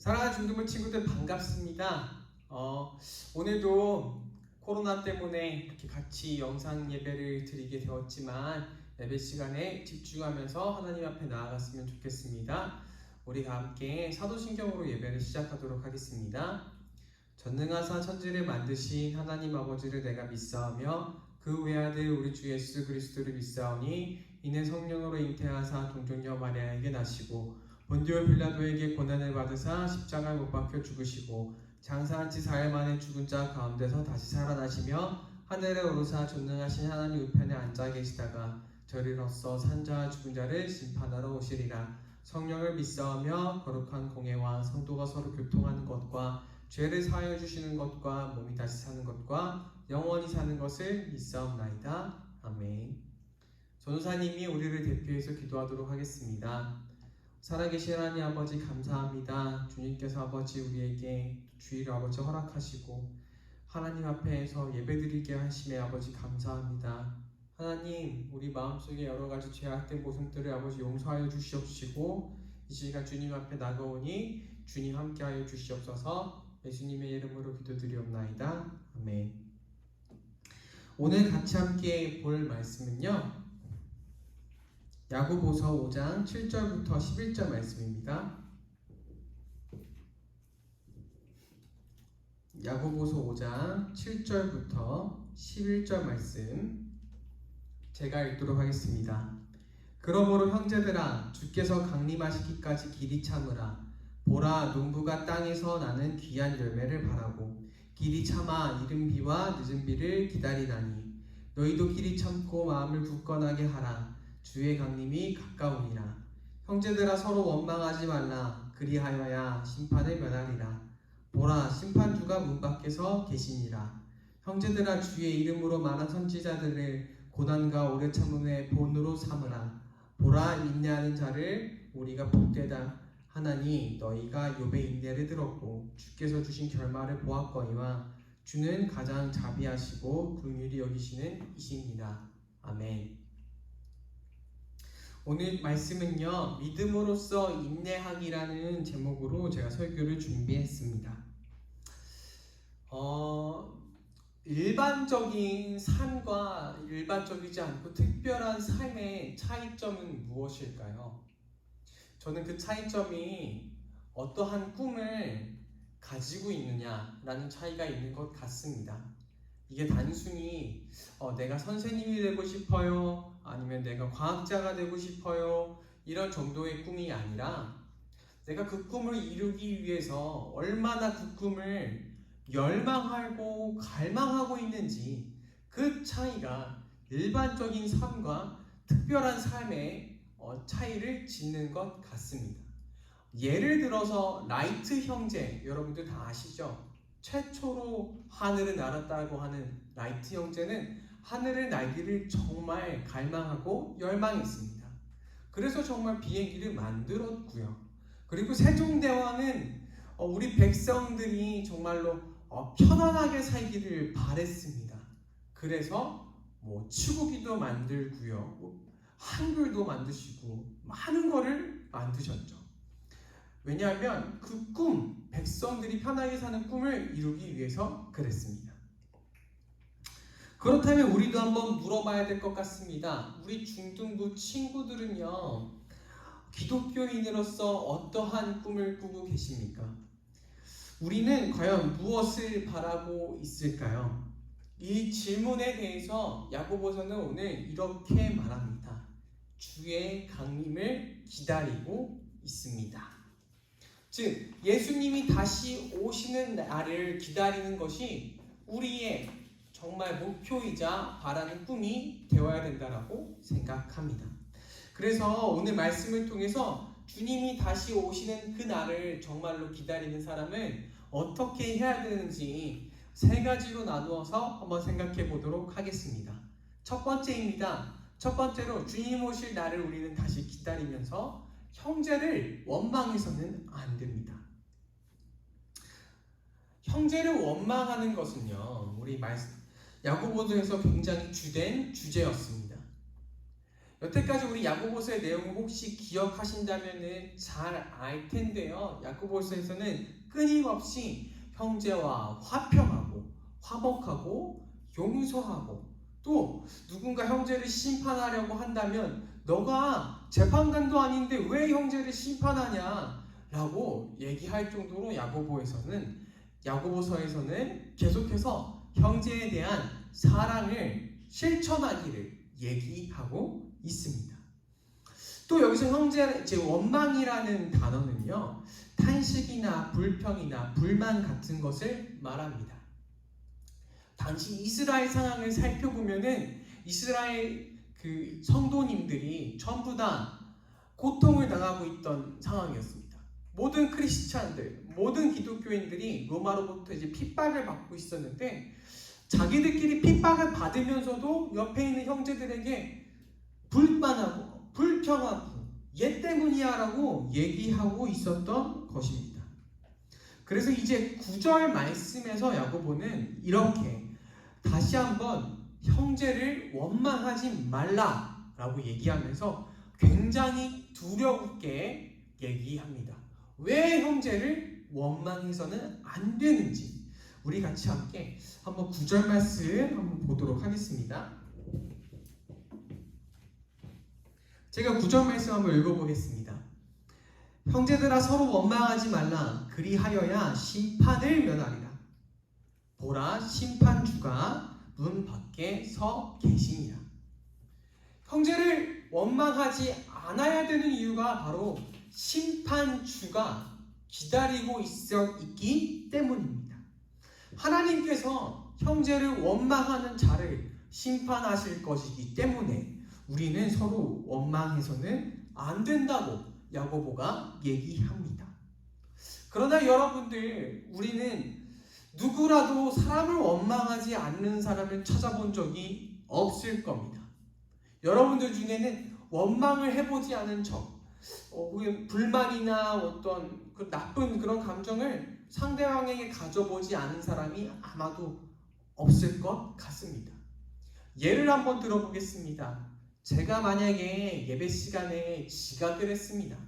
사랑하는 중등부 친구들 반갑습니다. 오늘도 코로나 때문에 이렇게 같이 영상 예배를 드리게 되었지만 예배 시간에 집중하면서 하나님 앞에 나아갔으면 좋겠습니다. 우리가 함께 사도신경으로 예배를 시작하도록 하겠습니다. 전능하사 천지를 만드신 하나님 아버지를 내가 믿사오며 그 외아들 우리 주 예수 그리스도를 믿사오니 이는 성령으로 잉태하사 동정녀 마리아에게 나시고 본디오 빌라도에게 고난을 받으사 십자가에 못 박혀 죽으시고 장사한 지 4일 만에 죽은 자 가운데서 다시 살아나시며 하늘에 오르사 전능하신 하나님 우편에 앉아 계시다가 저리로서 산 자와 죽은 자를 심판하러 오시리라. 성령을 믿사오며 거룩한 공예와 성도가 서로 교통하는 것과 죄를 사하여 주시는 것과 몸이 다시 사는 것과 영원히 사는 것을 믿사옵나이다. 아멘. 전도사님이 우리를 대표해서 기도하도록 하겠습니다. 살아계신 하나님 아버지 감사합니다. 주님께서 아버지 우리에게 주일을 아버지 허락하시고 하나님 앞에서 예배드리게 하심에 아버지 감사합니다. 하나님 우리 마음속에 여러가지 죄악된 모습들을 아버지 용서하여 주시옵시고 이 시간 주님 앞에 나가오니 주님 함께하여 주시옵소서. 예수님의 이름으로 기도드리옵나이다. 아멘. 오늘 같이 함께 볼 말씀은요, 야고보서 5장 7절부터 11절 말씀입니다. 야고보서 5장 7절부터 11절 말씀 제가 읽도록 하겠습니다. 그러므로 형제들아, 주께서 강림하시기까지 길이 참으라. 보라, 농부가 땅에서 나는 귀한 열매를 바라고 길이 참아 이른 비와 늦은 비를 기다리나니 너희도 길이 참고 마음을 굳건하게 하라. 주의 강림이 가까우니라. 형제들아, 서로 원망하지 말라. 그리하여야 심판을 면하리라. 보라, 심판주가 문 밖에서 계시니라. 형제들아, 주의 이름으로 말한 선지자들을 고난과 오래 참음의 본으로 삼으라. 보라, 인내하는 자를 우리가 복되다 하나니 너희가 욥의 인내를 들었고 주께서 주신 결말을 보았거니와 주는 가장 자비하시고 긍휼히 여기시는 이십니다. 아멘. 오늘 말씀은요, 믿음으로써 인내하기라는 제목으로 제가 설교를 준비했습니다. 일반적인 삶과 일반적이지 않고 특별한 삶의 차이점은 무엇일까요? 저는 그 차이점이 어떠한 꿈을 가지고 있느냐라는 차이가 있는 것 같습니다. 이게 단순히 내가 선생님이 되고 싶어요, 아니면 내가 과학자가 되고 싶어요, 이런 정도의 꿈이 아니라 내가 그 꿈을 이루기 위해서 얼마나 그 꿈을 열망하고 갈망하고 있는지, 그 차이가 일반적인 삶과 특별한 삶의 차이를 짓는 것 같습니다. 예를 들어서 라이트 형제, 여러분들 다 아시죠? 최초로 하늘을 날았다고 하는 라이트 형제는 하늘을 날기를 정말 갈망하고 열망했습니다. 그래서 정말 비행기를 만들었고요. 그리고 세종대왕은 우리 백성들이 정말로 편안하게 살기를 바랬습니다. 그래서 치구기도 만들고요, 한글도 만드시고 많은 거를 만드셨죠. 왜냐하면 그 꿈, 백성들이 편하게 사는 꿈을 이루기 위해서 그랬습니다. 그렇다면 우리도 한번 물어봐야 될 것 같습니다. 우리 중등부 친구들은요, 기독교인으로서 어떠한 꿈을 꾸고 계십니까? 우리는 과연 무엇을 바라고 있을까요? 이 질문에 대해서 야고보서는 오늘 이렇게 말합니다. 주의 강림을 기다리고 있습니다. 즉, 예수님이 다시 오시는 날을 기다리는 것이 우리의 정말 목표이자 바라는 꿈이 되어야 된다고 생각합니다. 그래서 오늘 말씀을 통해서 주님이 다시 오시는 그 날을 정말로 기다리는 사람은 어떻게 해야 되는지 세 가지로 나누어서 한번 생각해 보도록 하겠습니다. 첫 번째입니다. 첫 번째로 주님 오실 날을 우리는 다시 기다리면서 형제를 원망해서는 안 됩니다. 형제를 원망하는 것은요, 우리 야고보서에서 굉장히 주된 주제였습니다. 여태까지 우리 야고보서의 내용을 혹시 기억하신다면 잘 알 텐데요. 야고보서에서는 끊임없이 형제와 화평하고 화목하고 용서하고, 또 누군가 형제를 심판하려고 한다면 너가 재판관도 아닌데 왜 형제를 심판하냐 라고 얘기할 정도로 야고보서에서는 계속해서 형제에 대한 사랑을 실천하기를 얘기하고 있습니다. 또 여기서 형제, 원망이라는 단어는요, 탄식이나 불평이나 불만 같은 것을 말합니다. 당시 이스라엘 상황을 살펴보면은 이스라엘 그 성도님들이 전부 다 고통을 당하고 있던 상황이었습니다. 모든 크리스찬들, 모든 기독교인들이 로마로부터 이제 핍박을 받고 있었는데, 자기들끼리 핍박을 받으면서도 옆에 있는 형제들에게 불만하고 불평하고 얘 때문이야 라고 얘기하고 있었던 것입니다. 그래서 이제 9절 말씀에서 야고보는 이렇게 다시 한번 형제를 원망하지 말라 라고 얘기하면서 굉장히 두렵게 얘기합니다. 왜 형제를 원망해서는 안 되는지 우리 같이 함께 한번 9절 말씀 한번 보도록 하겠습니다. 제가 9절 말씀 한번 읽어보겠습니다. 형제들아, 서로 원망하지 말라. 그리하여야 심판을 면하리라. 보라, 심판주가 문 밖에 서 계시니라. 형제를 원망하지 않아야 되는 이유가 바로 심판주가 기다리고 있기 때문입니다. 하나님께서 형제를 원망하는 자를 심판하실 것이기 때문에 우리는 서로 원망해서는 안 된다고 야고보가 얘기합니다. 그러나 여러분들, 우리는 누구라도 사람을 원망하지 않는 사람을 찾아본 적이 없을 겁니다. 여러분들 중에는 원망을 해보지 않은 척, 불만이나 어떤 그 나쁜 그런 감정을 상대방에게 가져보지 않은 사람이 아마도 없을 것 같습니다. 예를 한번 들어보겠습니다. 제가 만약에 예배 시간에 지각을 했습니다.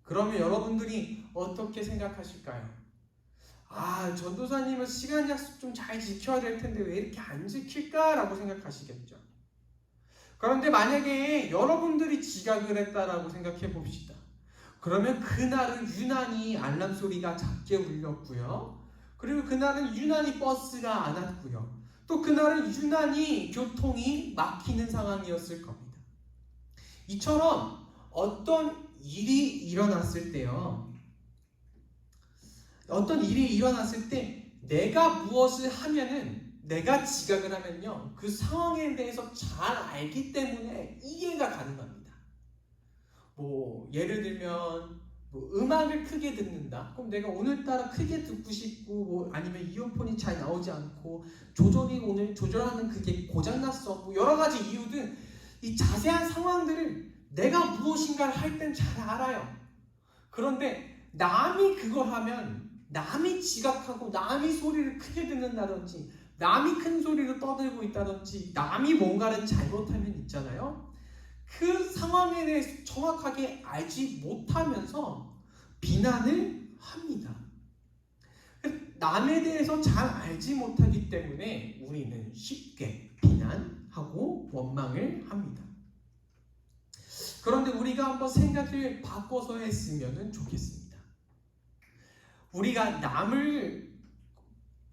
그러면 여러분들이 어떻게 생각하실까요? 전도사님은 시간 약속 좀 잘 지켜야 될 텐데 왜 이렇게 안 지킬까? 라고 생각하시겠죠. 그런데 만약에 여러분들이 지각을 했다라고 생각해 봅시다. 그러면 그날은 유난히 알람 소리가 작게 울렸고요. 그리고 그날은 유난히 버스가 안 왔고요. 또 그날은 유난히 교통이 막히는 상황이었을 겁니다. 이처럼 어떤 일이 일어났을 때요, 내가 무엇을 하면은, 내가 지각을 하면요, 그 상황에 대해서 잘 알기 때문에 이해가 가능합니다. 예를 들면 음악을 크게 듣는다. 그럼 내가 오늘따라 크게 듣고 싶고, 아니면 이어폰이 잘 나오지 않고 오늘 조절하는 그게 고장났어. 여러 가지 이유들, 이 자세한 상황들을 내가 무엇인가를 할 땐 잘 알아요. 그런데 남이 그걸 하면, 남이 지각하고 남이 소리를 크게 듣는다든지, 남이 큰 소리로 떠들고 있다든지, 남이 뭔가를 잘못하면 있잖아요. 그 상황에 대해서 정확하게 알지 못하면서 비난을 합니다. 남에 대해서 잘 알지 못하기 때문에 우리는 쉽게 비난하고 원망을 합니다. 그런데 우리가 한번 생각을 바꿔서 했으면 좋겠습니다. 우리가 남을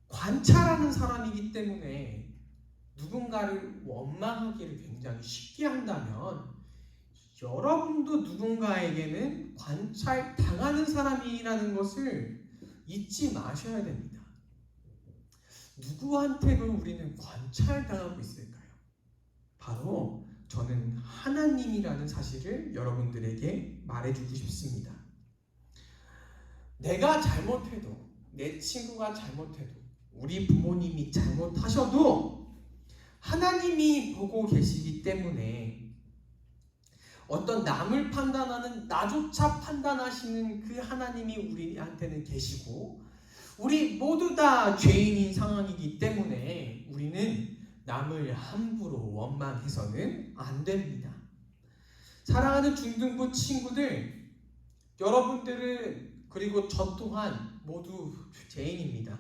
관찰하는 사람이기 때문에 누군가를 원망하기를 굉장히 쉽게 한다면, 여러분도 누군가에게는 관찰당하는 사람이라는 것을 잊지 마셔야 됩니다. 누구한테는 우리는 관찰당하고 있을까요? 바로 저는 하나님이라는 사실을 여러분들에게 말해주고 싶습니다. 내가 잘못해도, 내 친구가 잘못해도, 우리 부모님이 잘못하셔도 하나님이 보고 계시기 때문에 어떤 남을 판단하는, 나조차 판단하시는 그 하나님이 우리한테는 계시고, 우리 모두 다 죄인인 상황이기 때문에 우리는 남을 함부로 원망해서는 안 됩니다. 사랑하는 중등부 친구들, 여러분들은 그리고 저 또한 모두 죄인입니다.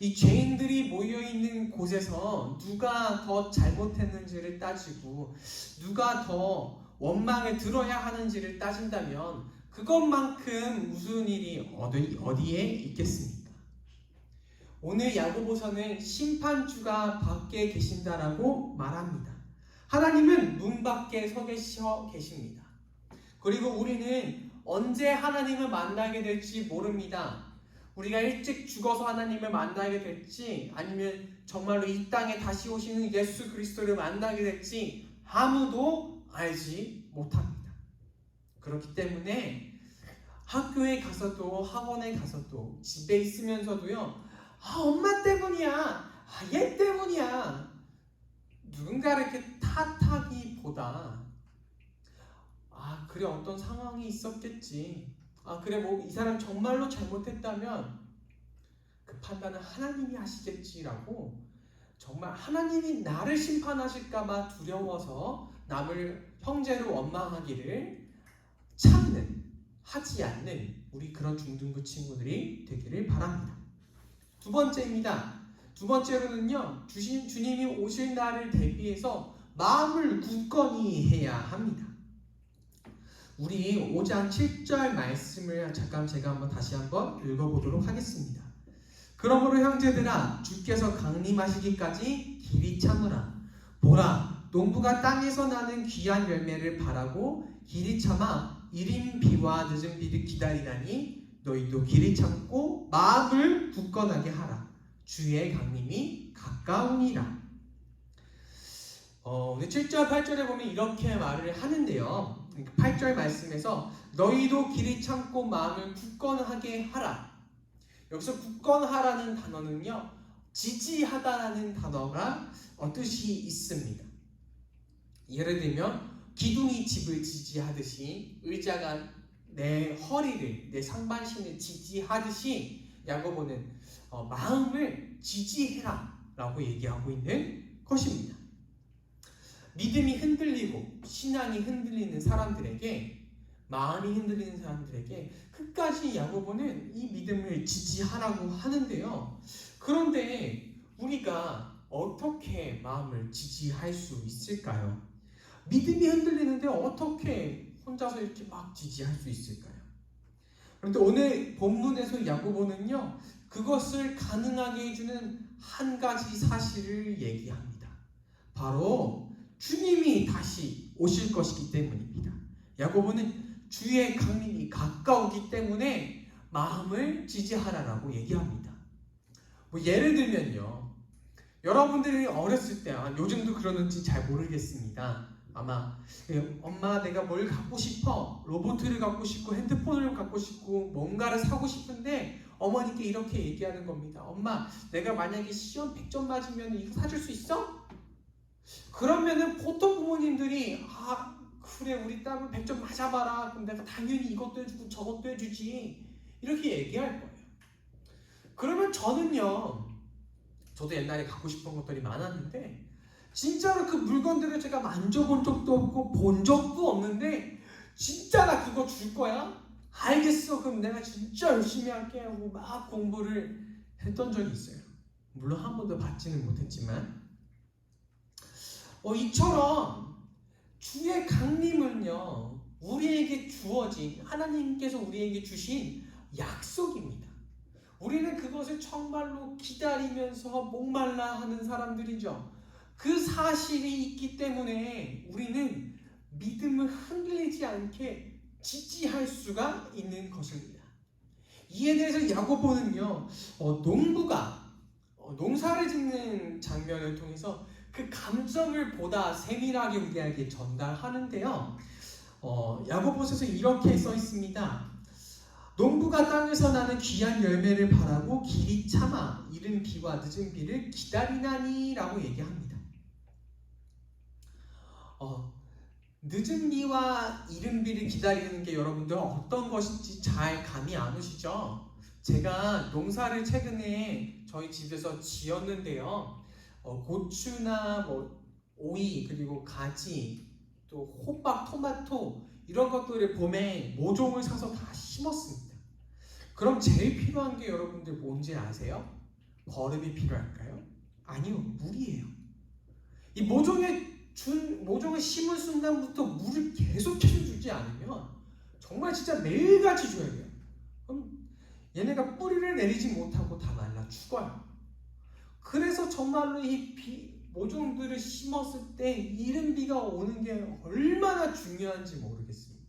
이 죄인들이 모여있는 곳에서 누가 더 잘못했는지를 따지고 누가 더 원망에 들어야 하는지를 따진다면 그것만큼 무슨 일이 어디에 있겠습니까? 오늘 야고보서는 심판주가 밖에 계신다라고 말합니다. 하나님은 문 밖에 서 계십니다. 그리고 우리는 언제 하나님을 만나게 될지 모릅니다. 우리가 일찍 죽어서 하나님을 만나게 될지 아니면 정말로 이 땅에 다시 오시는 예수 그리스도를 만나게 될지 아무도 알지 못합니다. 그렇기 때문에 학교에 가서도 학원에 가서도 집에 있으면서도요, 엄마 때문이야, 얘 때문이야, 누군가를 이렇게 탓하기보다 그래 어떤 상황이 있었겠지, 그래 뭐 이 사람 정말로 잘못했다면 그 판단은 하나님이 하시겠지라고, 정말 하나님이 나를 심판하실까봐 두려워서 남을 형제로 원망하기를 하지 않는 우리 그런 중등부 친구들이 되기를 바랍니다. 두 번째입니다. 두 번째로는요, 주님이 오실 날을 대비해서 마음을 굳건히 해야 합니다. 우리 5장 7절 말씀을 잠깐 제가 다시 한번 읽어보도록 하겠습니다. 그러므로 형제들아, 주께서 강림하시기까지 길이 참으라. 보라, 농부가 땅에서 나는 귀한 열매를 바라고 길이 참아 이른 비와 늦은 비를 기다리나니 너희도 길이 참고 마음을 굳건하게 하라. 주의 강림이 가까우니라. 우리 7절 8절에 보면 이렇게 말을 하는데요, 8절 말씀에서 너희도 길이 참고 마음을 굳건하게 하라. 여기서 굳건하라는 단어는요, 지지하다라는 단어가 뜻이 있습니다. 예를 들면 기둥이 집을 지지하듯이, 의자가 내 허리를, 내 상반신을 지지하듯이 야고보는 마음을 지지해라 라고 얘기하고 있는 것입니다. 믿음이 흔들리고 신앙이 흔들리는 사람들에게, 마음이 흔들리는 사람들에게 끝까지 야고보는 이 믿음을 지지하라고 하는데요, 그런데 우리가 어떻게 마음을 지지할 수 있을까요? 믿음이 흔들리는데 어떻게 혼자서 이렇게 막 지지할 수 있을까요? 그런데 오늘 본문에서 야고보는요, 그것을 가능하게 해주는 한 가지 사실을 얘기합니다. 바로 주님이 다시 오실 것이기 때문입니다. 야고보는 주의 강림이 가까우기 때문에 마음을 지지하라라고 얘기합니다. 예를 들면요, 여러분들이 어렸을 때, 요즘도 그러는지 잘 모르겠습니다. 아마 엄마 내가 뭘 갖고 싶어, 로봇을 갖고 싶고 핸드폰을 갖고 싶고 뭔가를 사고 싶은데 어머니께 이렇게 얘기하는 겁니다. 엄마, 내가 만약에 시험 100점 맞으면 이거 사줄 수 있어? 그러면은 보통 부모님들이 그래 우리 딸은 100점 맞아봐라, 그럼 내가 당연히 이것도 해주고 저것도 해주지, 이렇게 얘기할 거예요. 그러면 저도 옛날에 갖고 싶은 것들이 많았는데 진짜로 그 물건들을 제가 만져본 적도 없고 본 적도 없는데, 진짜 나 그거 줄 거야? 알겠어, 그럼 내가 진짜 열심히 할게 하고 막 공부를 했던 적이 있어요. 물론 한 번도 받지는 못했지만, 이처럼 주의 강림은요, 우리에게 주어진, 하나님께서 우리에게 주신 약속입니다. 우리는 그것을 정말로 기다리면서 목말라 하는 사람들이죠. 그 사실이 있기 때문에 우리는 믿음을 흔들리지 않게 지지할 수가 있는 것입니다. 이에 대해서 야고보는요, 농부가 농사를 짓는 장면을 통해서 그 감정을 보다 세밀하게 우리에게 전달하는데요, 야고보서에서 이렇게 써 있습니다. 농부가 땅에서 나는 귀한 열매를 바라고 길이 참아 이른 비와 늦은 비를 기다리나니 라고 얘기합니다. 늦은 비와 이른 비를 기다리는 게 여러분들 어떤 것인지 잘 감이 안 오시죠? 제가 농사를 최근에 저희 집에서 지었는데요, 고추나 오이, 그리고 가지, 또 또 호박, 토마토 이런 것들을 봄에 모종을 사서 다 심었습니다. 그럼 제일 필요한 게 여러분들 뭔지 아세요? 거름이 필요할까요? 아니요, 물이에요. 이 모종을 심은 순간부터 물을 계속해서 주지 않으면 정말 진짜 매일같이 줘야 돼요. 그럼 얘네가 뿌리를 내리지 못하고 다 말라 죽어요. 그래서 정말로 이 모종들을 심었을 때 이른 비가 오는 게 얼마나 중요한지 모르겠습니다.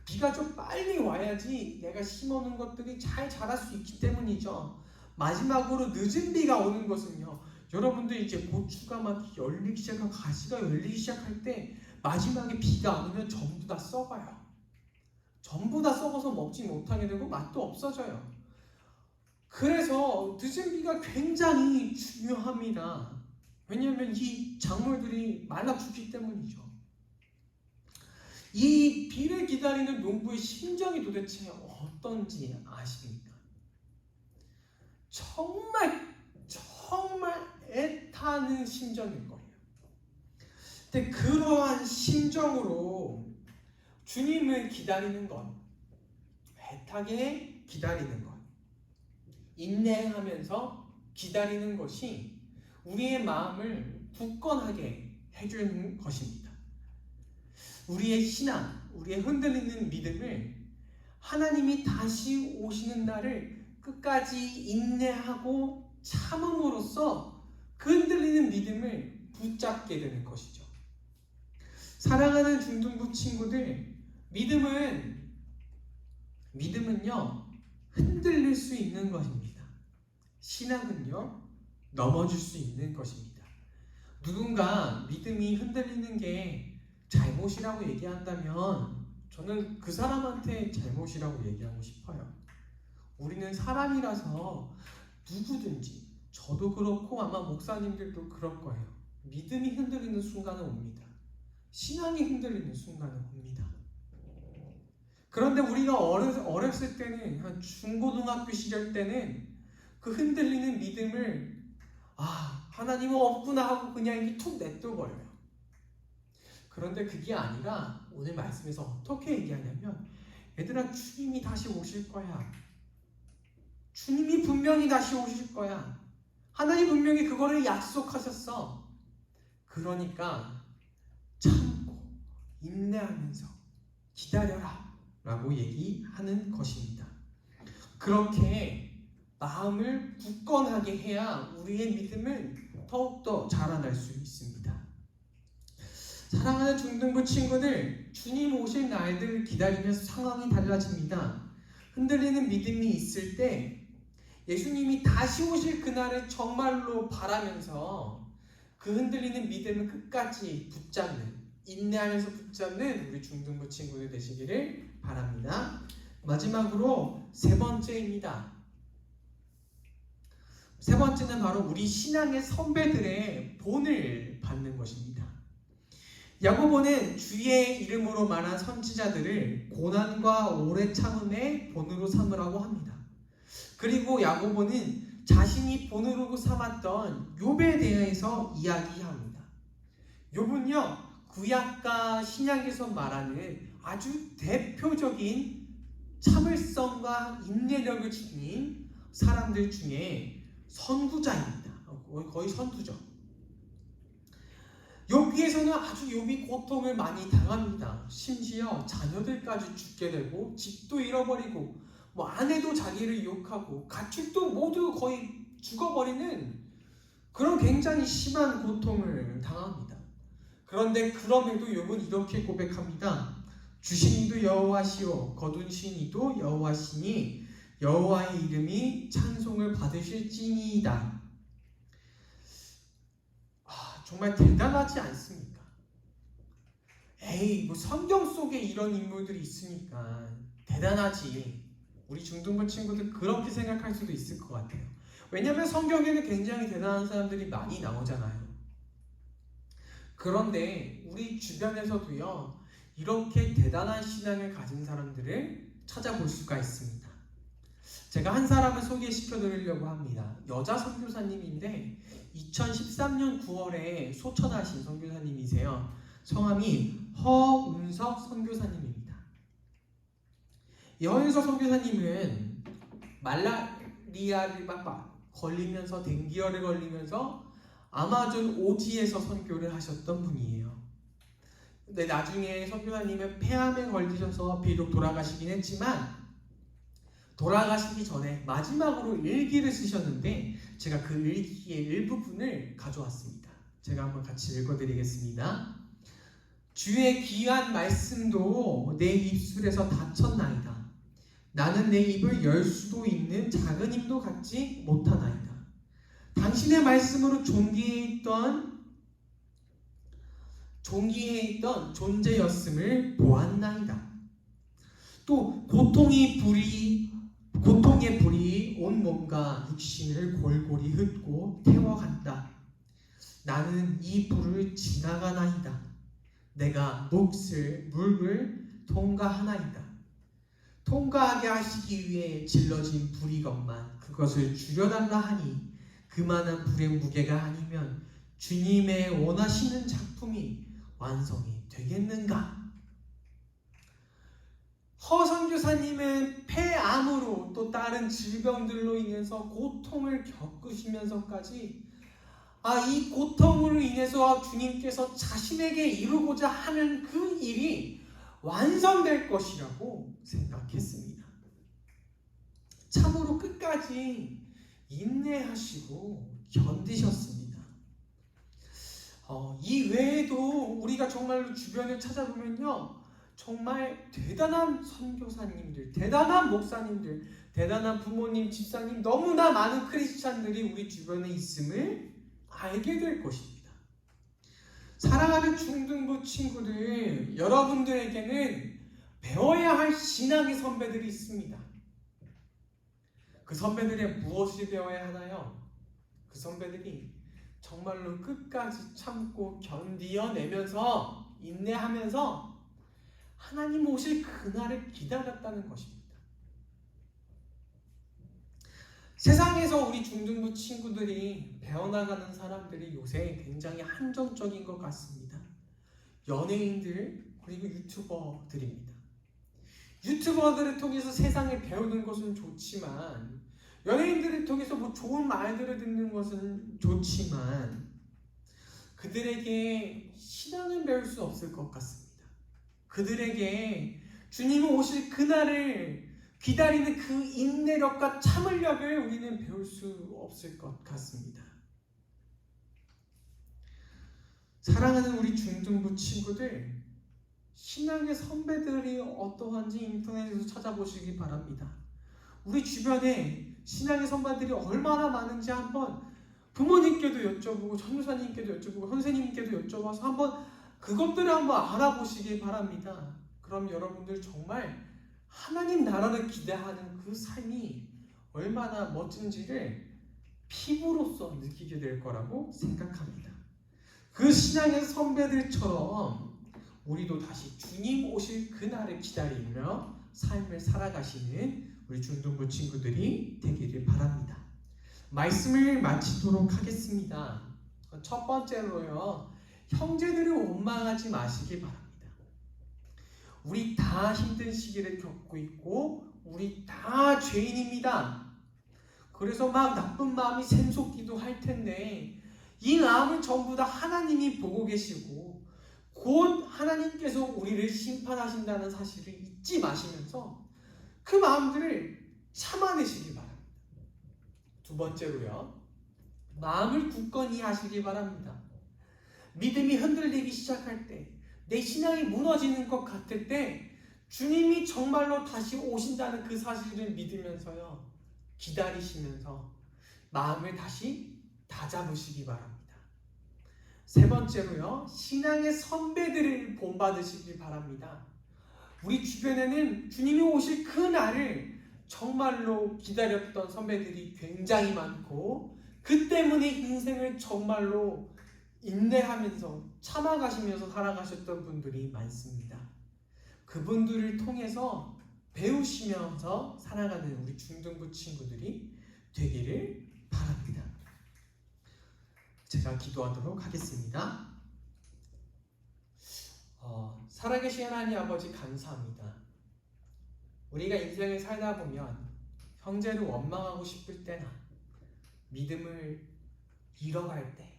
비가 좀 빨리 와야지 내가 심어놓은 것들이 잘 자랄 수 있기 때문이죠. 마지막으로 늦은 비가 오는 것은요, 여러분들 이제 고추가 막 열리기 시작하고 가지가 열리기 시작할 때 마지막에 비가 안 오면 전부 다 썩어요. 전부 다 썩어서 먹지 못하게 되고 맛도 없어져요. 그래서 늦은 비가 굉장히 중요합니다. 왜냐하면 이 작물들이 말라 죽기 때문이죠. 이 비를 기다리는 농부의 심정이 도대체 어떤지 아십니까? 정말 애타는 심정일 거예요. 근데 그러한 심정으로 주님을 기다리는 것, 애타게 기다리는 것, 인내하면서 기다리는 것이 우리의 마음을 굳건하게 해주는 것입니다. 우리의 신앙, 우리의 흔들리는 믿음을 하나님이 다시 오시는 날을 끝까지 인내하고 참음으로써 그 흔들리는 믿음을 붙잡게 되는 것이죠. 사랑하는 중등부 친구들, 믿음은요 흔들릴 수 있는 것입니다. 신앙은요 넘어질 수 있는 것입니다. 누군가 믿음이 흔들리는 게 잘못이라고 얘기한다면 저는 그 사람한테 잘못이라고 얘기하고 싶어요. 우리는 사람이라서 누구든지, 저도 그렇고 아마 목사님들도 그럴 거예요. 믿음이 흔들리는 순간은 옵니다. 신앙이 흔들리는 순간은 옵니다. 그런데 우리가 어렸을 때는, 한 중고등학교 시절 때는 그 흔들리는 믿음을 하나님은 없구나 하고 그냥 이렇게 툭 냅둬버려요. 그런데 그게 아니라 오늘 말씀에서 어떻게 얘기하냐면, 얘들아, 주님이 다시 오실 거야. 주님이 분명히 다시 오실 거야. 하나님 분명히 그거를 약속하셨어. 그러니까 참고 인내하면서 기다려라 라고 얘기하는 것입니다. 그렇게 마음을 굳건하게 해야 우리의 믿음은 더욱더 자라날 수 있습니다. 사랑하는 중등부 친구들, 주님 오실 날들을 기다리면서 상황이 달라집니다. 흔들리는 믿음이 있을 때 예수님이 다시 오실 그날을 정말로 바라면서 그 흔들리는 믿음을 끝까지 붙잡는, 인내하면서 붙잡는 우리 중등부 친구들 되시기를 바랍니다. 마지막으로 세 번째입니다. 세 번째는 바로 우리 신앙의 선배들의 본을 받는 것입니다. 야고보는 주의 이름으로 말한 선지자들을 고난과 오래 참음의 본으로 삼으라고 합니다. 그리고 야고보는 자신이 본으로 삼았던 욥에 대해서 이야기합니다. 욥은요, 구약과 신약에서 말하는 아주 대표적인 참을성과 인내력을 지닌 사람들 중에 선구자입니다. 거의 선두죠. 욥기에서는 아주 욥이 고통을 많이 당합니다. 심지어 자녀들까지 죽게 되고 집도 잃어버리고 아내도 자기를 욕하고 가축도 모두 거의 죽어버리는 그런 굉장히 심한 고통을 당합니다. 그런데 그럼에도 욥은 이렇게 고백합니다. 주신 이도 여호와시오 거두신 이도 여호와시니 여호와의 이름이 찬송을 받으실지니이다. 정말 대단하지 않습니까? 성경 속에 이런 인물들이 있으니까 대단하지. 우리 중등부 친구들 그렇게 생각할 수도 있을 것 같아요. 왜냐하면 성경에는 굉장히 대단한 사람들이 많이 나오잖아요. 그런데 우리 주변에서도요, 이렇게 대단한 신앙을 가진 사람들을 찾아볼 수가 있습니다. 제가 한 사람을 소개시켜 드리려고 합니다. 여자 선교사님인데 2013년 9월에 소천하신 선교사님이세요. 성함이 허운석 선교사님입니다. 이 허운석 선교사님은 말라리아를 막 걸리면서 댕기열에 걸리면서 아마존 오지에서 선교를 하셨던 분이에요. 근데 나중에 선교사님은 폐암에 걸리셔서 비록 돌아가시긴 했지만 돌아가시기 전에 마지막으로 일기를 쓰셨는데 제가 그 일기의 일부분을 가져왔습니다. 제가 한번 같이 읽어드리겠습니다. 주의 귀한 말씀도 내 입술에서 닫혔나이다. 나는 내 입을 열 수도 있는 작은 힘도 갖지 못하나이다. 당신의 말씀으로 존귀해 있던 존재였음을 보았나이다. 또 고통의 불이 온 몸과 육신을 골골이 흩고 태워간다. 나는 이 불을 지나가나이다. 내가 물을 통과하나이다. 통과하게 하시기 위해 질러진 불이건만 그것을 줄여달라 하니 그만한 불의 무게가 아니면 주님의 원하시는 작품이 완성이 되겠는가? 허 선교사님은 폐암으로 또 다른 질병들로 인해서 고통을 겪으시면서까지 이 고통으로 인해서 주님께서 자신에게 이루고자 하는 그 일이 완성될 것이라고 생각했습니다. 참으로 끝까지 인내하시고 견디셨습니다. 이 외에도 우리가 정말로 주변을 찾아보면요, 정말 대단한 선교사님들, 대단한 목사님들, 대단한 부모님, 집사님, 너무나 많은 크리스찬들이 우리 주변에 있음을 알게 될 것입니다. 사랑하는 중등부 친구들, 여러분들에게는 배워야 할 신앙의 선배들이 있습니다. 그 선배들의 무엇을 배워야 하나요? 그 선배들이 정말로 끝까지 참고 견디어내면서 인내하면서 하나님 오실 그날을 기다렸다는 것입니다. 세상에서 우리 중등부 친구들이 배워나가는 사람들이 요새 굉장히 한정적인 것 같습니다. 연예인들 그리고 유튜버들입니다. 유튜버들을 통해서 세상을 배우는 것은 좋지만 연예인들을 통해서 좋은 말들을 듣는 것은 좋지만 그들에게 신앙을 배울 수 없을 것 같습니다. 그들에게 주님이 오실 그날을 기다리는 그 인내력과 참을력을 우리는 배울 수 없을 것 같습니다. 사랑하는 우리 중등부 친구들, 신앙의 선배들이 어떠한지 인터넷에서 찾아보시기 바랍니다. 우리 주변에 신앙의 선배들이 얼마나 많은지 한번 부모님께도 여쭤보고 전도사님께도 여쭤보고 선생님께도 여쭤봐서 한번 그것들을 한번 알아보시기 바랍니다. 그럼 여러분들 정말 하나님 나라를 기대하는 그 삶이 얼마나 멋진지를 피부로써 느끼게 될 거라고 생각합니다. 그 신앙의 선배들처럼 우리도 다시 주님 오실 그날을 기다리며 삶을 살아가시는 우리 중등부 친구들이 되기를 바랍니다. 말씀을 마치도록 하겠습니다. 첫 번째로요, 형제들을 원망하지 마시기 바랍니다. 우리 다 힘든 시기를 겪고 있고 우리 다 죄인입니다. 그래서 막 나쁜 마음이 샘솟기도 할 텐데 이 마음을 전부 다 하나님이 보고 계시고 곧 하나님께서 우리를 심판하신다는 사실을 잊지 마시면서 그 마음들을 참아내시기 바랍니다. 두 번째로요, 마음을 굳건히 하시기 바랍니다. 믿음이 흔들리기 시작할 때, 내 신앙이 무너지는 것 같을 때 주님이 정말로 다시 오신다는 그 사실을 믿으면서요, 기다리시면서 마음을 다시 다잡으시기 바랍니다. 세 번째로요, 신앙의 선배들을 본받으시기 바랍니다. 우리 주변에는 주님이 오실 그 날을 정말로 기다렸던 선배들이 굉장히 많고 그 때문에 인생을 정말로 인내하면서 참아가시면서 살아가셨던 분들이 많습니다. 그분들을 통해서 배우시면서 살아가는 우리 중등부 친구들이 되기를 바랍니다. 제가 기도하도록 하겠습니다. 살아계신 하나님 아버지 감사합니다. 우리가 인생을 살다 보면 형제를 원망하고 싶을 때나 믿음을 잃어갈 때,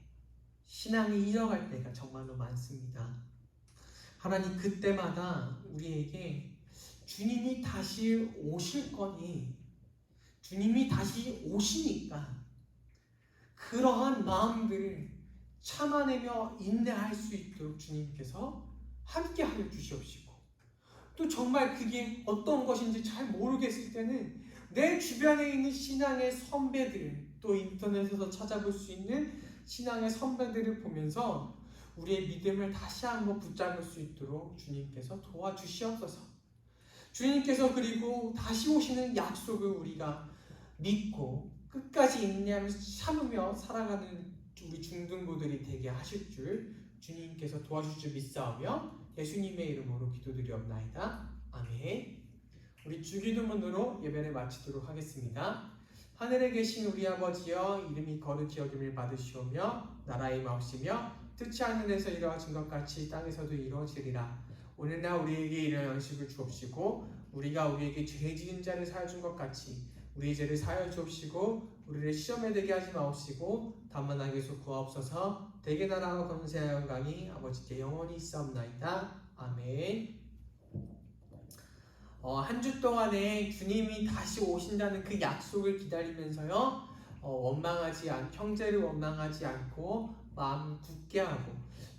신앙이 잃어갈 때가 정말로 많습니다. 하나님 그때마다 우리에게 주님이 다시 오실 거니, 주님이 다시 오시니까 그러한 마음들을 참아내며 인내할 수 있도록 주님께서 함께하여 주시옵시고, 또 정말 그게 어떤 것인지 잘 모르겠을 때는 내 주변에 있는 신앙의 선배들, 또 인터넷에서 찾아볼 수 있는 신앙의 선배들을 보면서 우리의 믿음을 다시 한번 붙잡을 수 있도록 주님께서 도와주시옵소서. 주님께서 그리고 다시 오시는 약속을 우리가 믿고 끝까지 인내하면서 참으며 살아가는 우리 중등부들이 되게 하실 줄 주님께서 도와줄 줄 믿사오며 예수님의 이름으로 기도드리옵나이다. 아멘. 우리 주기도문으로 예배를 마치도록 하겠습니다. 하늘에 계신 우리 아버지여, 이름이 거룩히 여김을 받으시오며 나라의 마옵시며 뜻이 하늘에서 이루어진 것 같이 땅에서도 이루어지리라. 오늘날 우리에게 이런 양식을 주옵시고, 우리가 우리에게 죄 지은 자를 사하여 준 것 같이 우리의 죄를 사하여 주옵시고, 우리를 시험에 들게 하지 마옵시고 다만 악에서 구하옵소서. 대개 나라와 권세와 영광이 아버지께 영원히 있사옵나이다. 아멘. 한 주 동안에 주님이 다시 오신다는 그 약속을 기다리면서요, 형제를 원망하지 않고 마음 굳게 하고,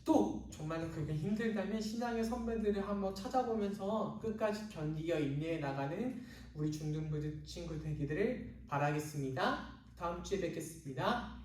또 정말 그게 힘들다면 신앙의 선배들을 한번 찾아보면서 끝까지 견디어 인내해 나가는 우리 중등부 친구 되기를 바라겠습니다. 다음 주에 뵙겠습니다.